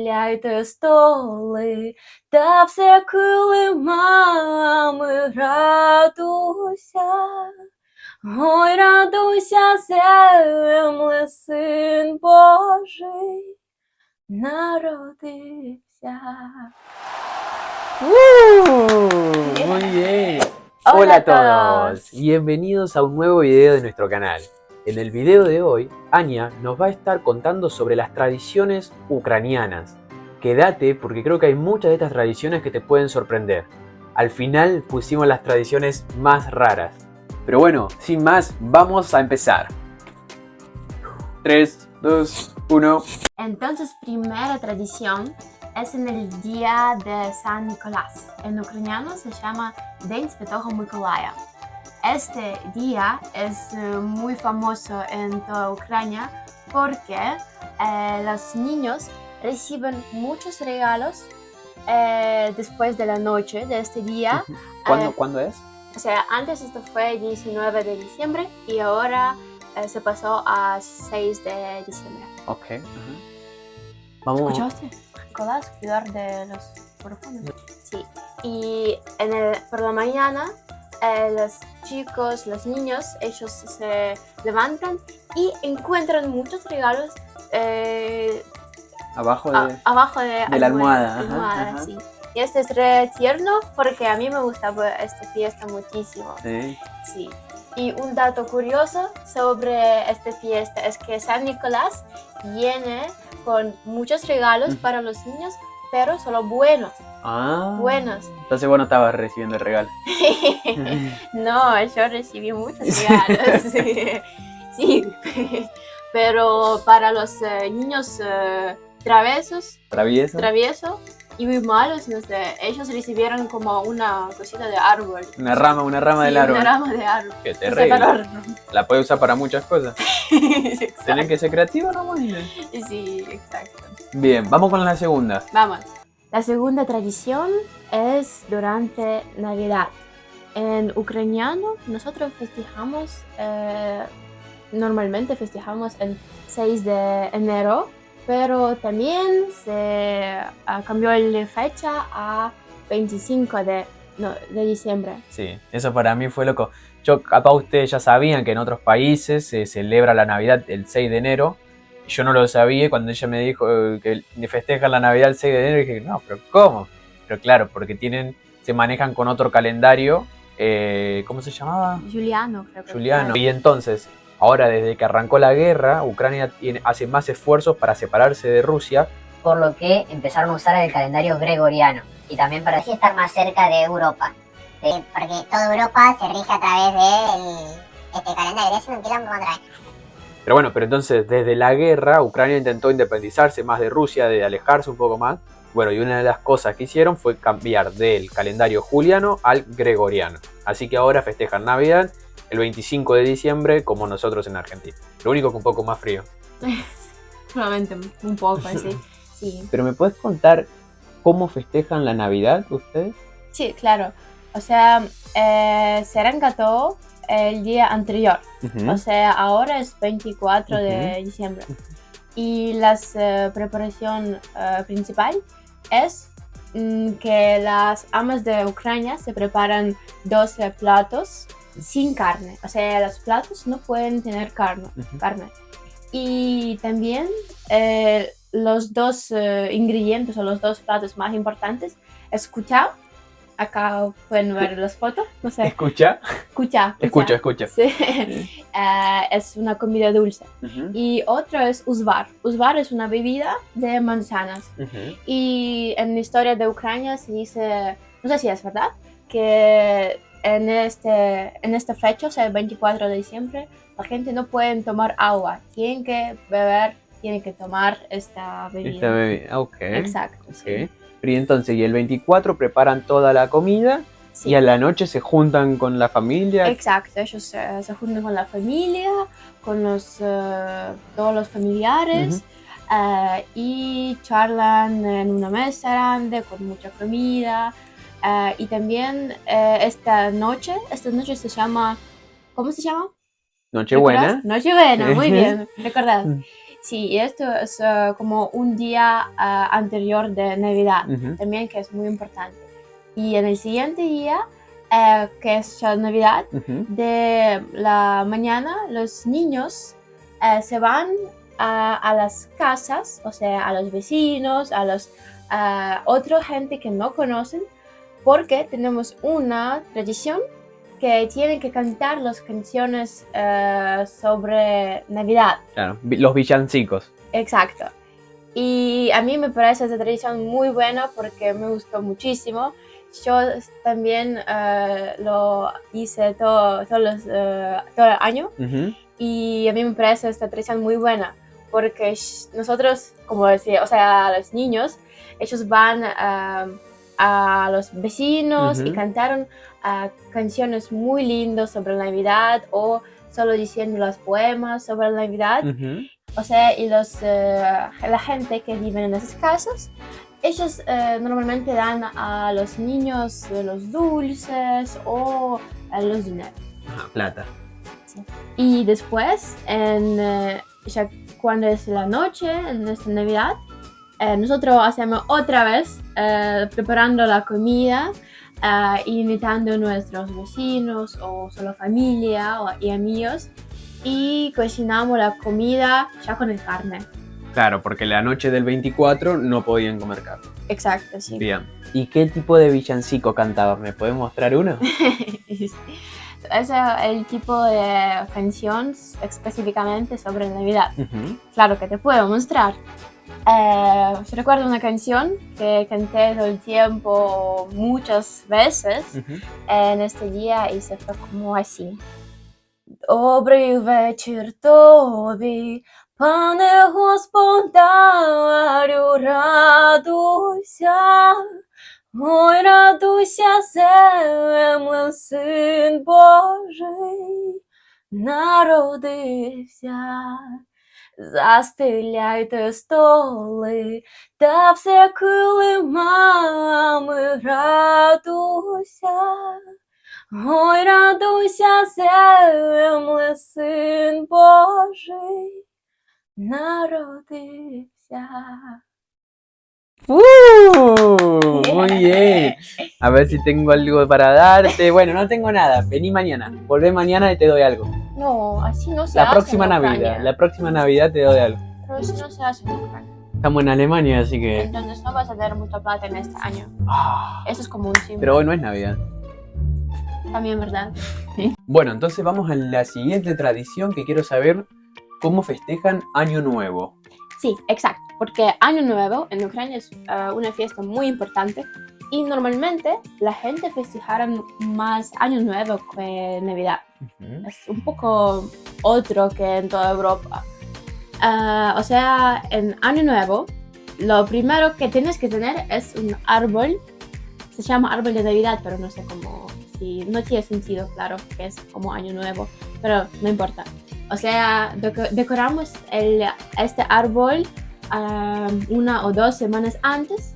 Ляйте столи та все килимами, радуйся, ой, радуйся, земле, Син Божий народився. Muy bien. Hola Hola a a todos. Bienvenidos a un nuevo video de nuestro canal. En el video de hoy, Anya nos va a estar contando sobre las tradiciones ucranianas. Quédate porque creo que hay muchas de estas tradiciones que te pueden sorprender. Al final pusimos las tradiciones más raras. Pero bueno, sin más, vamos a empezar. 3, 2, 1. Entonces, primera tradición es en el día de San Nicolás. En ucraniano se llama День Святого Миколая. Este día es muy famoso en toda Ucrania porque los niños reciben muchos regalos después de la noche de este día. ¿Cuándo es? O sea, antes esto fue 19 de diciembre y ahora se pasó a 6 de diciembre. Ok. Vamos. ¿Escuchaste? Nicolás, cuidar de los profundos. Sí. Y por la mañana los chicos, los niños, ellos se levantan y encuentran muchos regalos Abajo de la almohada. Ajá. Sí. Y este es re tierno porque a mí me gusta esta fiesta muchísimo. Sí. Sí. Y un dato curioso sobre esta fiesta es que San Nicolás viene con muchos regalos para los niños, pero solo buenos. Buenos. Entonces vos no estabas recibiendo el regalo. No, yo recibí muchos regalos. Sí. Pero para los niños traviesos y muy malos, no sé, ellos recibieron como una cosita de árbol. Una rama del árbol. Una rama de árbol. Qué terrible. La puedes usar para muchas cosas. Tienen que ser creativos, ¿no? Sí, exacto. Bien, vamos con la segunda. Vamos. La segunda tradición es durante Navidad. En ucraniano nosotros normalmente festejamos el 6 de enero, pero también se cambió la fecha a 25 de diciembre. Sí, eso para mí fue loco. Capaz ustedes ya sabían que en otros países se celebra la Navidad el 6 de enero. Yo no lo sabía y cuando ella me dijo que festejan la Navidad el 6 de enero, dije, no, pero ¿cómo? Pero claro, porque se manejan con otro calendario. ¿Cómo se llamaba? Juliano, creo que. Juliano. Y entonces, ahora desde que arrancó la guerra, Ucrania hace más esfuerzos para separarse de Rusia. Por lo que empezaron a usar el calendario gregoriano. Y también para así estar más cerca de Europa. Porque toda Europa se rige a través de este calendario. Es un quilombo contra él. Pero entonces, desde la guerra, Ucrania intentó independizarse más de Rusia, de alejarse un poco más. Bueno, y una de las cosas que hicieron fue cambiar del calendario juliano al gregoriano. Así que ahora festejan Navidad el 25 de diciembre, como nosotros en Argentina. Lo único que un poco más frío. Solamente un poco, así. Sí. Pero ¿me puedes contar cómo festejan la Navidad ustedes? Sí, claro. O sea, se arrancó el día anterior. O sea, ahora es 24 de diciembre. Y la preparación principal es que las amas de Ucrania se preparan 12 platos sin carne. O sea, los platos no pueden tener carne. Y también los dos ingredientes o los dos platos más importantes es kucha. Acá pueden ver las fotos, no sé. ¿Escucha? Escucha. Sí. Es una comida dulce. Y otro es uzvar. Uzvar es una bebida de manzanas. Y en la historia de Ucrania se dice, no sé si es verdad, que en esta fecha, o sea, el 24 de diciembre, la gente no puede tomar agua. Tienen que tomar esta bebida. Ok. Exacto. Okay. Sí. Y entonces, y el 24 preparan toda la comida. Sí. Y a la noche se juntan con la familia. Exacto, ellos se juntan con la familia, con todos los familiares y charlan en una mesa grande con mucha comida. Y también esta noche se llama, ¿cómo se llama? Nochebuena. Nochebuena, muy bien, recordad. Sí, y esto es como un día anterior de Navidad, también que es muy importante. Y en el siguiente día, que es ya Navidad, de la mañana, los niños se van a las casas, o sea, a los vecinos, a los otra gente que no conocen, porque tenemos una tradición que tienen que cantar las canciones sobre Navidad. Claro, los villancicos. Exacto. Y a mí me parece esa tradición muy buena porque me gustó muchísimo. Yo también lo hice todo el año y a mí me parece esta tradición muy buena porque nosotros, como decía, o sea, los niños, ellos van a los vecinos y cantaron canciones muy lindas sobre la Navidad o solo diciendo los poemas sobre la Navidad. O sea, y la gente que vive en esas casas, ellos normalmente dan a los niños los dulces o los dineros. Plata. Sí. Y después, ya cuando es la noche, en esta Navidad, nosotros hacemos otra vez preparando la comida, invitando a nuestros vecinos o solo familia y amigos y cocinamos la comida ya con el carne. Claro, porque la noche del 24 no podían comer carne. Exacto, sí. Bien. ¿Y qué tipo de villancico cantabas? ¿Me puedes mostrar uno? Ese es el tipo de canción específicamente sobre Navidad. Claro que te puedo mostrar. Yo recuerdo una canción que canté todo el tiempo muchas veces en este día y se fue como así. Добрий вечір тобі, пане господарю, радуйся, ой, радуйся, земле, Син Божий народився. Застеляйте столи та все килимами, радуйся. Ой, радуйся, земле, Син Божий народився. Muy bien. A ver si tengo algo para darte. Bueno, no tengo nada. Vení mañana. Volvé mañana y te doy algo. No, así no se La hace próxima en Navidad. Ucrania. La próxima Navidad te doy algo. Pero así no se hace en Ucrania. Estamos en Alemania, así que... Entonces no vas a tener mucha plata en este año. Eso es como un símbolo. Pero hoy no es Navidad. También, ¿verdad? Bueno, entonces vamos a la siguiente tradición que quiero saber. ¿Cómo festejan Año Nuevo? Sí, exacto, porque Año Nuevo en Ucrania es una fiesta muy importante y normalmente la gente festejará más Año Nuevo que Navidad. Es un poco otro que en toda Europa. O sea, en Año Nuevo, lo primero que tienes que tener es un árbol. Se llama árbol de Navidad, pero no sé cómo, si no tiene sentido, claro, que es como Año Nuevo, pero no importa. O sea, decoramos este árbol 1 o 2 semanas antes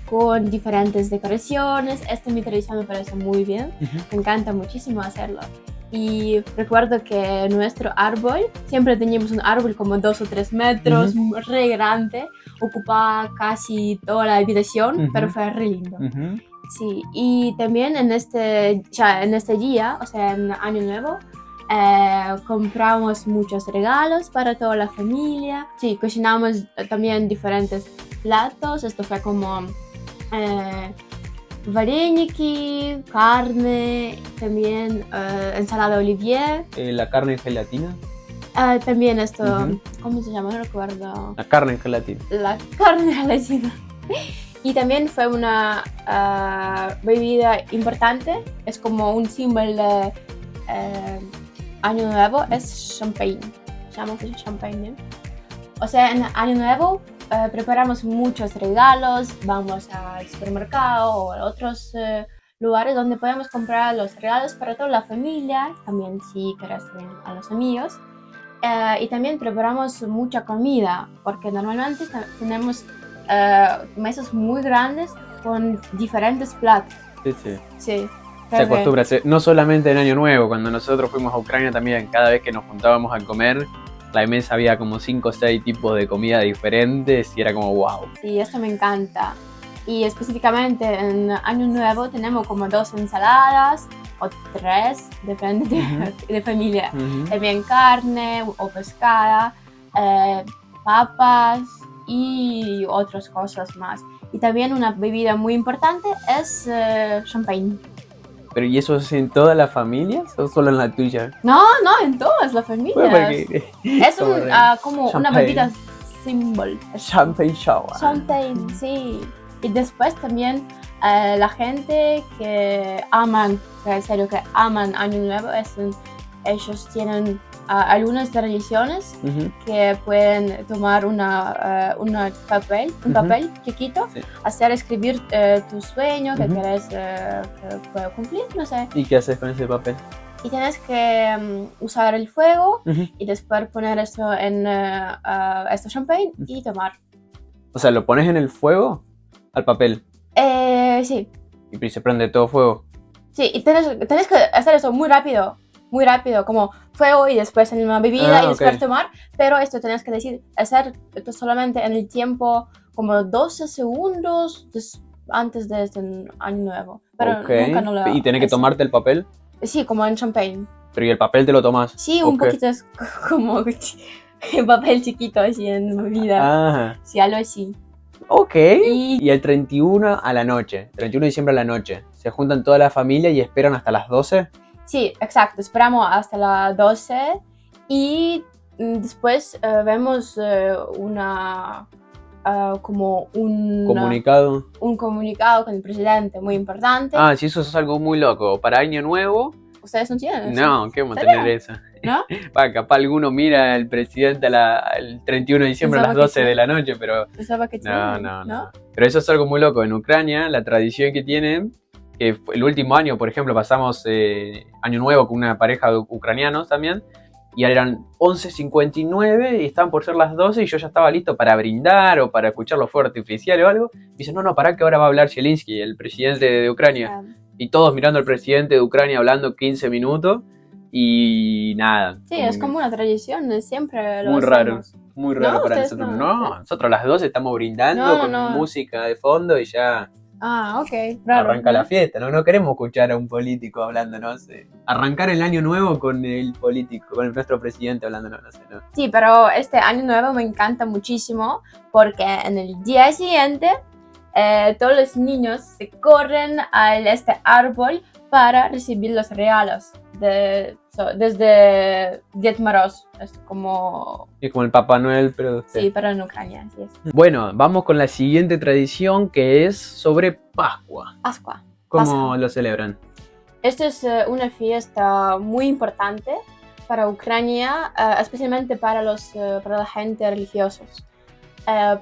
con diferentes decoraciones. Esta mi tradición me parece muy bien, me encanta muchísimo hacerlo. Y recuerdo que nuestro árbol, siempre teníamos un árbol como 2 o 3 metros, re grande, ocupaba casi toda la habitación, pero fue re lindo. Sí, y también en este día, o sea, en Año Nuevo, compramos muchos regalos para toda la familia. Sí, cocinamos también diferentes platos. Esto fue como вареники, carne, también ensalada olivier. ¿La carne en gelatina? También esto, ¿cómo se llama? No recuerdo. La carne en gelatina. La carne en gelatina. Y también fue una bebida importante. Es como un símbolo de Año Nuevo, es champagne. Llamamos champagne. O sea, en Año Nuevo preparamos muchos regalos, vamos al supermercado o a otros lugares donde podemos comprar los regalos para toda la familia, también si querés a los amigos. Y también preparamos mucha comida, porque normalmente tenemos mesas muy grandes con diferentes platos. Sí. Se acostumbra, no solamente en Año Nuevo, cuando nosotros fuimos a Ucrania también, cada vez que nos juntábamos a comer, la mesa había como 5 o 6 tipos de comida diferentes y era como wow. Sí, esto me encanta. Y específicamente en Año Nuevo tenemos como 2 ensaladas o 3, depende de familia. También carne o pescada, papas y otras cosas más. Y también una bebida muy importante es champagne. ¿Pero y eso es en todas las familias o solo en la tuya? No, en todas las familias. Porque es como una bebida símbolo. Champagne shower. Champagne, sí. Y después también la gente que aman, en serio, que aman Año Nuevo, ellos tienen algunas tradiciones que pueden tomar un papel chiquito, sí. hacer escribir tu sueño que quieres que pueda cumplir, no sé. ¿Y qué haces con ese papel? Y tienes que usar el fuego y después poner esto en este champagne y tomar. O sea, ¿lo pones en el fuego al papel? Sí. Y se prende todo fuego. Sí, y tienes que hacer eso muy rápido, como fuego y después en una bebida y después tomar, pero esto tienes que hacer esto solamente en el tiempo como 12 segundos antes de este Año Nuevo, pero nunca no lo... ¿Y tienes que tomarte el papel? Sí, como en champagne. ¿Pero y el papel te lo tomas? Sí, un poquito es como papel chiquito así en bebida, sí, algo así. Ok. Y el 31 a la noche, 31 de diciembre a la noche, ¿se juntan toda la familia y esperan hasta las 12? Sí, exacto, esperamos hasta las 12 y después vemos como un comunicado. Un comunicado con el presidente muy importante. Ah, sí, eso es algo muy loco. Para Año Nuevo... ¿Ustedes no tienen? No, ¿qué vamos a tener eso? ¿No? Capaz alguno mira al presidente el 31 de diciembre a las 12 de la noche, pero... Pensaba que No. Pero eso es algo muy loco. En Ucrania, la tradición que tienen, que el último año, por ejemplo, pasamos Año Nuevo con una pareja de ucranianos también, y eran 11:59 y estaban por ser las 12 y yo ya estaba listo para brindar o para escuchar los fuegos artificiales o algo. Y dicen, no, pará que ahora va a hablar Zelensky, el presidente de Ucrania. Y todos mirando al presidente de Ucrania hablando 15 minutos y nada. Sí, es como una tradición, siempre lo muy hacemos. Muy raro para nosotros. Nosotros a las 12 estamos brindando con música de fondo y ya ok, raro. Arranca la fiesta, ¿no? No queremos escuchar a un político hablando, no sé. Arrancar el año nuevo con el político, con nuestro presidente hablando, no sé, ¿no? Sí, pero este año nuevo me encanta muchísimo porque en el día siguiente todos los niños se corren a este árbol para recibir los regalos desde Ded Moroz. Es como el Papá Noel, pero... Sí, pero en Ucrania, así es. Bueno, vamos con la siguiente tradición que es sobre Pascua. ¿Cómo lo celebran? Esto es una fiesta muy importante para Ucrania, especialmente para la gente religiosa.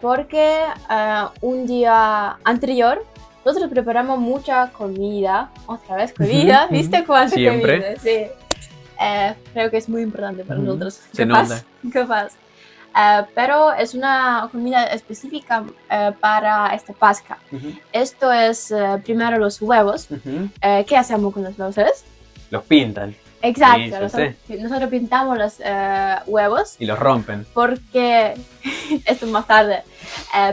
Porque un día anterior nosotros preparamos mucha comida, otra vez comida, ¿viste cuánta siempre comida? Sí. Creo que es muy importante para nosotros. Se nota. Capaz. Pero es una comida específica para esta Pascua. Esto es primero los huevos. ¿Qué hacemos con los huevos? Los pintan. Exacto, nosotros pintamos los huevos. Y los rompen. Porque, esto más tarde,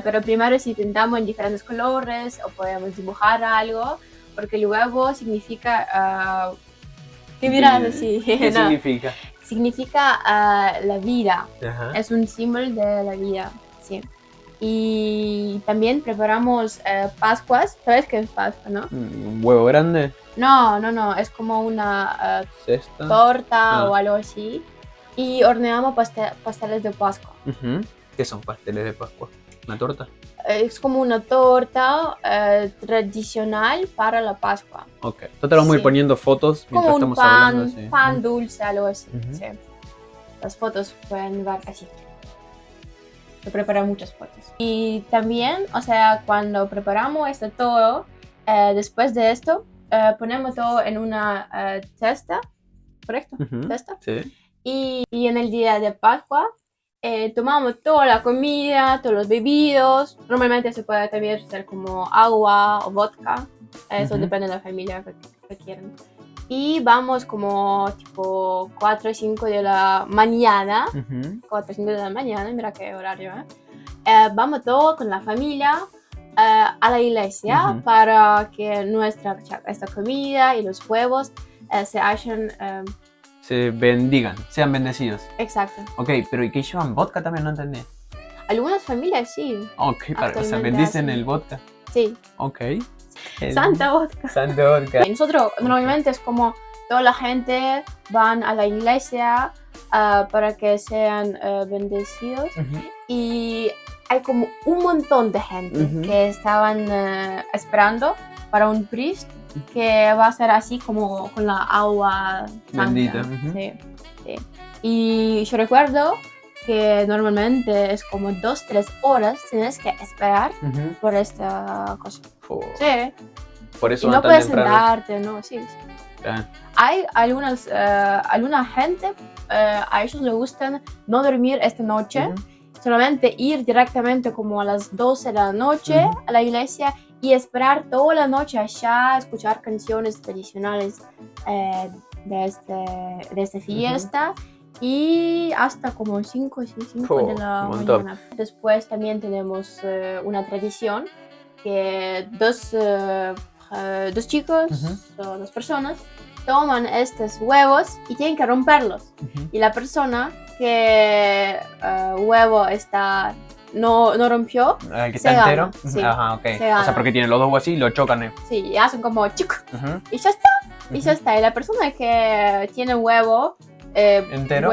pero primero si pintamos en diferentes colores o podemos dibujar algo, porque el huevo significa... ¿Qué miras así? ¿Qué significa? Significa la vida, es un símbolo de la vida, sí. Y también preparamos Pascuas, ¿sabes qué es Pascua, no? ¿Un huevo grande? No, es como una torta o algo así. Y horneamos pasteles de Pascua. ¿Qué son pasteles de Pascua? ¿Una torta? Es como una torta tradicional para la Pascua. Ok, nosotros vamos a ir poniendo fotos mientras como estamos hablando. Como un pan dulce, algo así. Sí. Las fotos pueden ver así. Yo preparo muchas fotos. Y también, o sea, cuando preparamos esto todo, después de esto, ponemos todo en una cesta, ¿correcto? ¿Cesta? Sí. Y en el día de Pascua tomamos toda la comida, todos los bebidos. Normalmente se puede también hacer como agua o vodka. Eso depende de la familia que quieran. y vamos como tipo 4 o 5 de la mañana. 4 o 5 de la mañana, mira qué horario, vamos todos con la familia a la iglesia para que esta comida y los huevos se hayan... se bendigan, sean bendecidos. Exacto. Ok, pero ¿y qué llevan? ¿Vodka también? No entendí. Algunas familias sí. Ok, o sea, bendicen el vodka. Sí. Ok. Santa vodka. Santa vodka. Y nosotros normalmente es como toda la gente van a la iglesia para que sean bendecidos. Y hay como un montón de gente que estaban esperando para un priest que va a ser así como con la agua santa. Bendita. Sí, sí. Y yo recuerdo que normalmente es como 2-3 horas tienes que esperar por esta cosa. Sí. Por eso y no puedes sentarte, ¿no? Sí. Hay alguna gente, a ellos les gustan no dormir esta noche, solamente ir directamente como a las 12 de la noche a la iglesia y esperar toda la noche allá, escuchar canciones tradicionales de esta fiesta. Y hasta como 5 de la mañana. Después también tenemos una tradición que dos chicos o dos personas toman estos huevos y tienen que romperlos. Y la persona que huevo no rompió, el que está entero. Sí, ajá, ok. O sea, porque tienen los dos huevos así y lo chocan. Sí, y hacen como chico. Y ya está. Y ya está. Y la persona que tiene huevo entero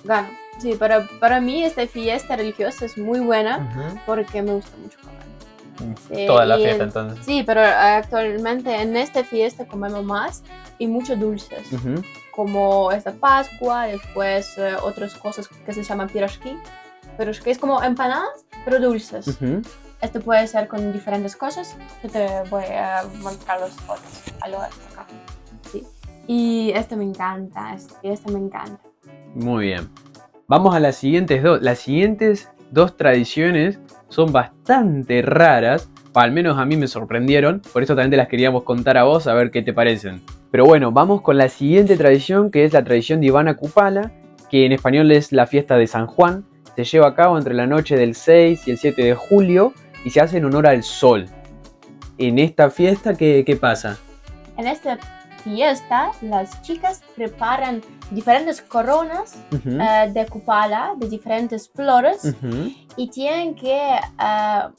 gana. Sí, para mí esta fiesta religiosa es muy buena porque me gusta mucho comer. Toda la fiesta entonces. Sí, pero actualmente en esta fiesta comemos más y muchos dulces. Como esta Pascua, después otras cosas que se llaman pirashki. Pirashki es como empanadas, pero dulces. Esto puede ser con diferentes cosas. Yo te voy a mostrar las fotos. Acá. Sí. Y esto me encanta, Muy bien. Vamos a las siguientes dos. Las siguientes dos tradiciones son bastante raras, al menos a mí me sorprendieron, por eso también te las queríamos contar a vos, a ver qué te parecen. Pero bueno, vamos con la siguiente tradición, que es la tradición de Ivana Kupala, que en español es la fiesta de San Juan. Se lleva a cabo entre la noche del 6 y el 7 de julio y se hace en honor al sol. En esta fiesta, ¿qué pasa? En esta fiesta, las chicas preparan diferentes coronas de Kupala, de diferentes flores, y tienen que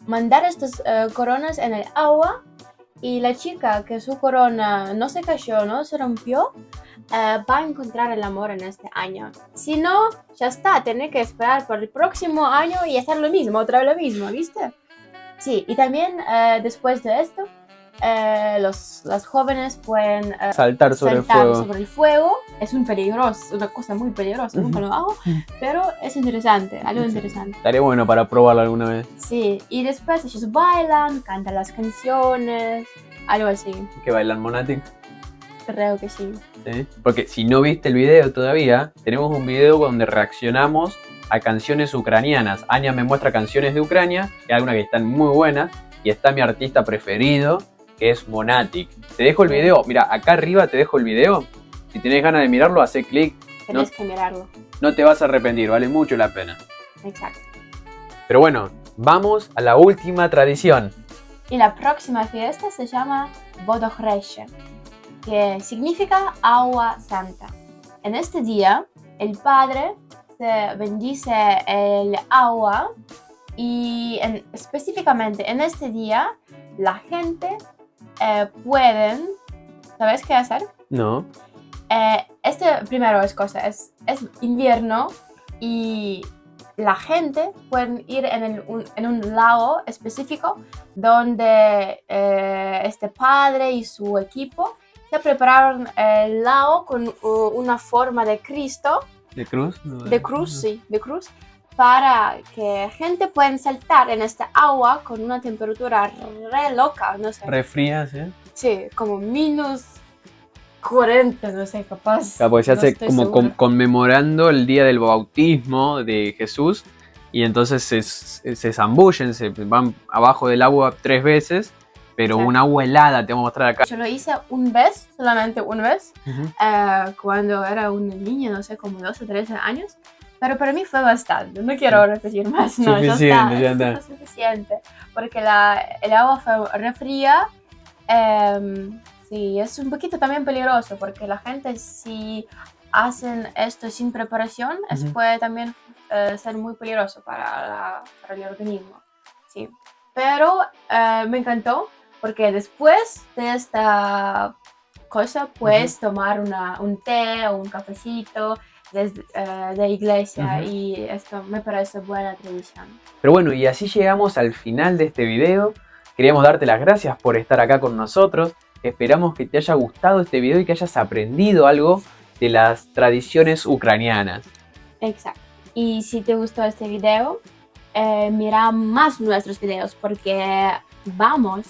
mandar estas coronas en el agua, y la chica que su corona no se cayó, no se rompió, va a encontrar el amor en este año. Si no, ya está, tiene que esperar por el próximo año y hacer lo mismo, otra vez lo mismo, ¿viste? Sí, y también después de esto, las jóvenes pueden saltar sobre el fuego. Es una cosa muy peligrosa, nunca lo hago, pero es interesante, algo interesante. Estaría bueno para probarlo alguna vez. Sí, y después ellos bailan, cantan las canciones, algo así. ¿Que bailan Monatic? Creo que sí. ¿Sí? Porque si no viste el video todavía, tenemos un video donde reaccionamos a canciones ucranianas. Anya me muestra canciones de Ucrania, que hay algunas que están muy buenas, y está mi artista preferido, que es Monatic. Te dejo el video, mira, acá arriba te dejo el video. Si tenés ganas de mirarlo, hacé clic. Tenés que mirarlo. No te vas a arrepentir, vale mucho la pena. Exacto. Pero bueno, vamos a la última tradición. Y la próxima fiesta se llama Vodokhreshche, que significa agua santa. En este día, el padre se bendice el agua y específicamente en este día, la gente pueden... ¿Sabes qué hacer? No. Primero es invierno y la gente puede ir en un lago específico donde este padre y su equipo se prepararon el lago con una forma de Cristo. ¿De cruz? No, de cruz, sí, de cruz. Para que gente pueda saltar en esta agua con una temperatura re loca, no sé. Re fría, ¿sí? Sí, como menos 40, no sé, capaz. Claro, porque se hace como conmemorando el día del bautismo de Jesús. Y entonces se zambullen, se van abajo del agua 3 veces pero Sí. un agua helada, te voy a mostrar acá. Yo lo hice solamente una vez, Ujú. cuando era una niña, no sé, como 12 o 13 años. Pero para mí fue bastante, no quiero repetir más, no, Suficiente, ya eso está. fue suficiente. Porque el agua fue re fría. Sí, es un poquito también peligroso, porque la gente si hacen esto sin preparación, Ujú. puede también ser muy peligroso para el organismo. Sí. Pero me encantó, porque después de esta cosa puedes tomar un té o un cafecito de iglesia, Ujú. y esto me parece buena tradición. Pero bueno, y así llegamos al final de este video. Queríamos darte las gracias por estar acá con nosotros. Esperamos que te haya gustado este video y que hayas aprendido algo de las tradiciones ucranianas. Exacto. Y si te gustó este video, mira más nuestros videos, porque vamos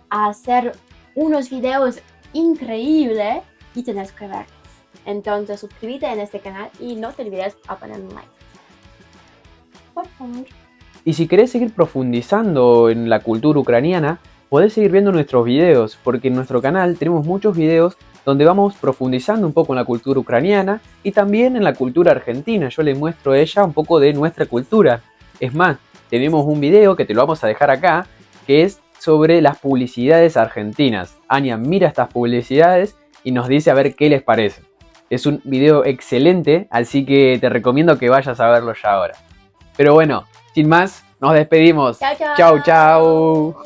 a hacer unos videos increíbles y tienes que ver. Entonces suscríbete en este canal y no te olvides a poner un like. Por favor. Y si querés seguir profundizando en la cultura ucraniana, podés seguir viendo nuestros videos, porque en nuestro canal tenemos muchos videos donde vamos profundizando un poco en la cultura ucraniana y también en la cultura argentina. Yo le muestro a ella un poco de nuestra cultura. Es más, tenemos un video que te lo vamos a dejar acá, que es sobre las publicidades argentinas. Ania mira estas publicidades y nos dice a ver qué les parece. Es un video excelente, así que te recomiendo que vayas a verlo ya ahora. Pero bueno, sin más, nos despedimos. Chao, chao. Chau, chau.